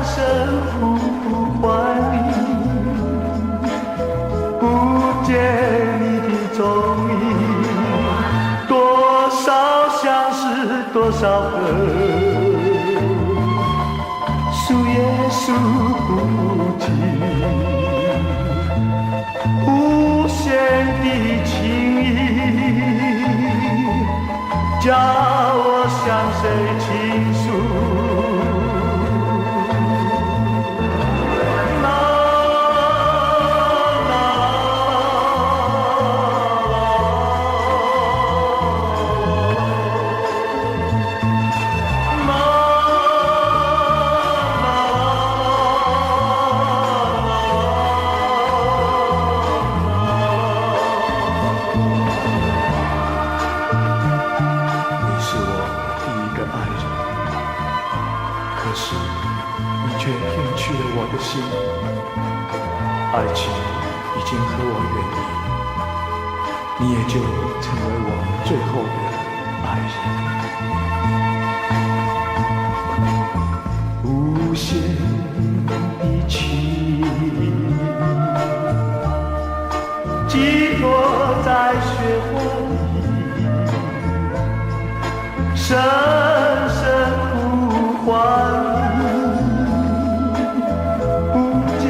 深呼唤你，不见你的踪影。多少相思，多少恨，数也数不尽。无限的情谊，叫我向谁倾诉？爱情已经和我远离，你也就成为我最后的爱人。无限的情寄托在雪花里，深深呼唤你，不见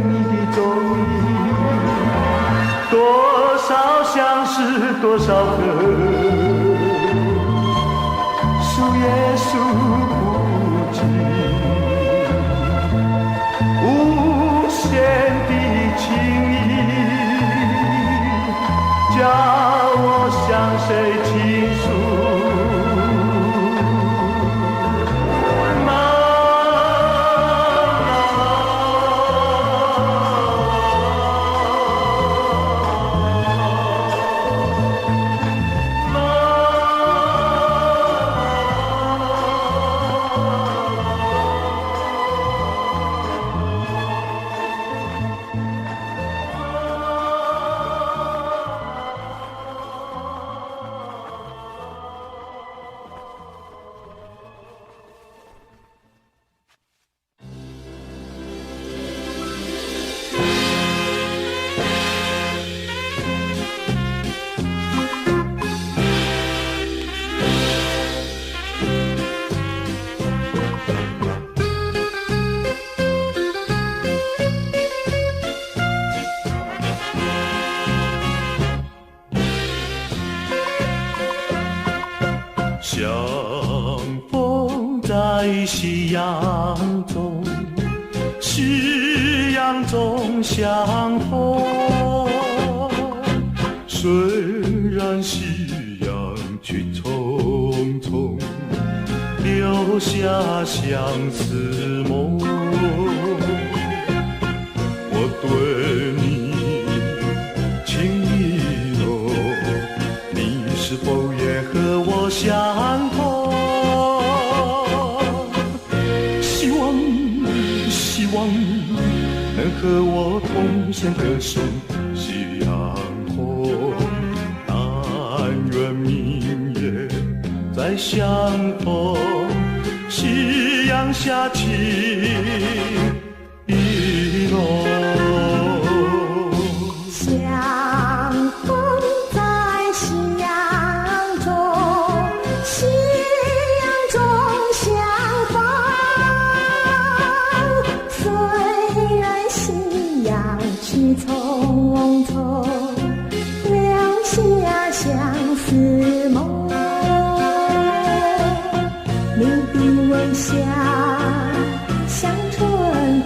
你的踪影。多少相思，多少恨，数也数不尽。夕阳中，夕阳中相逢。虽然夕阳去匆匆，留下相思梦。我对你情意浓，你是否也和我相同？希望你能和我同弦歌声夕阳红，但愿明夜再相逢，夕阳下情意浓。相逢在夕阳中，夕阳中相逢。虽然夕阳去匆匆，留下相思梦。你的微笑像春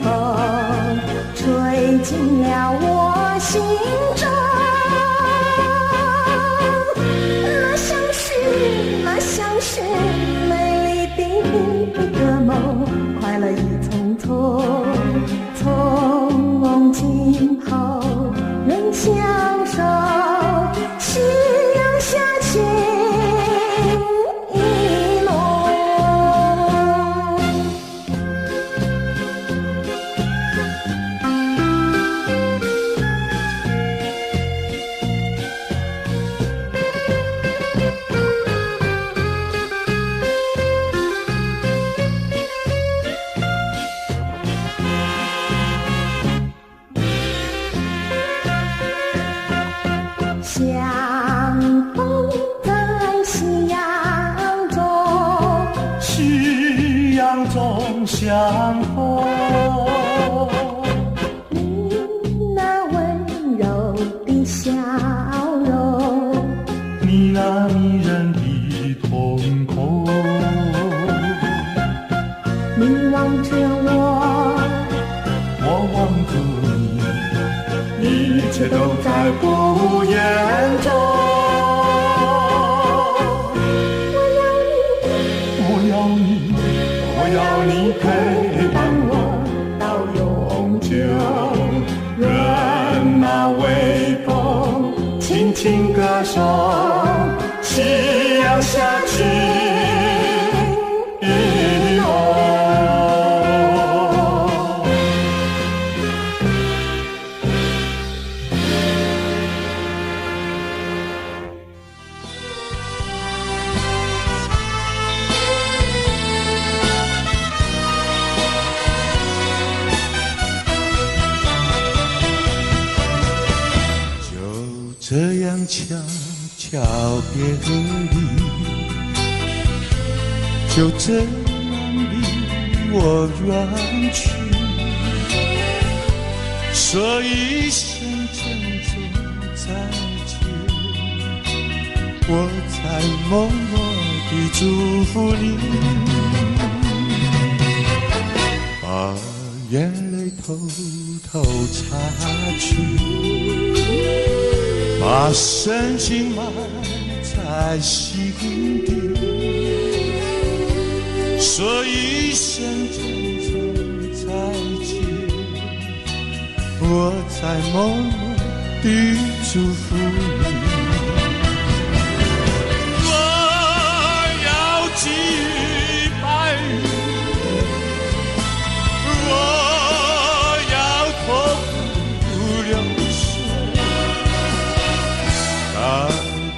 风，吹进了我心中。那像是美丽的一个梦，快乐已匆匆，从今后仍相守，夕阳下情意浓。相逢在夕阳中，夕阳中相逢。你那温柔的笑容，你那迷人的瞳孔，你望着我，我望着你，一切都在不言中。我要你陪伴我到永久，任那微风轻轻歌颂，夕阳下情意浓。这样悄悄别离，就这样离我远去，说一声珍重再见，我才默默地祝福你，把眼泪偷偷擦去，把深情埋在心底，说一声珍重再见，我才默默地祝福你。我要寄予白云，我要托付流水，带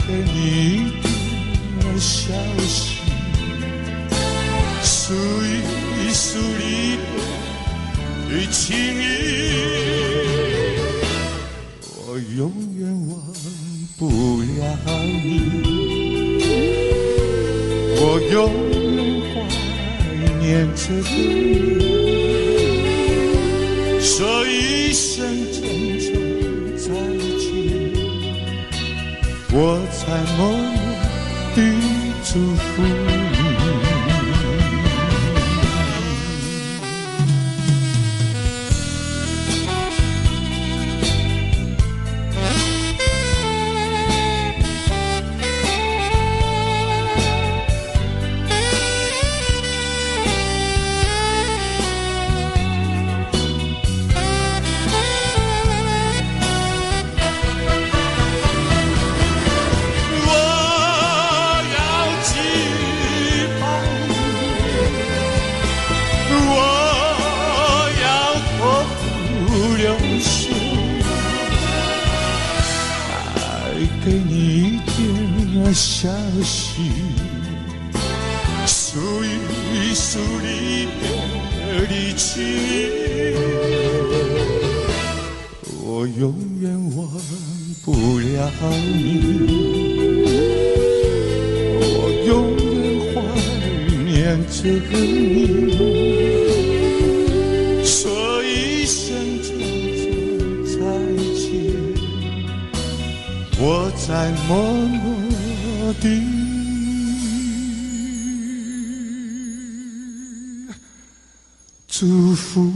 给你的消息，数一数你的情意，我永远忘不了你，我永远怀念着你，说一声珍重再见，我才默默地祝福你。给你一点消息，数一数离别的情，我永远忘不了你，我永远怀念着你，说一声叫做再见，我在默默地祝福。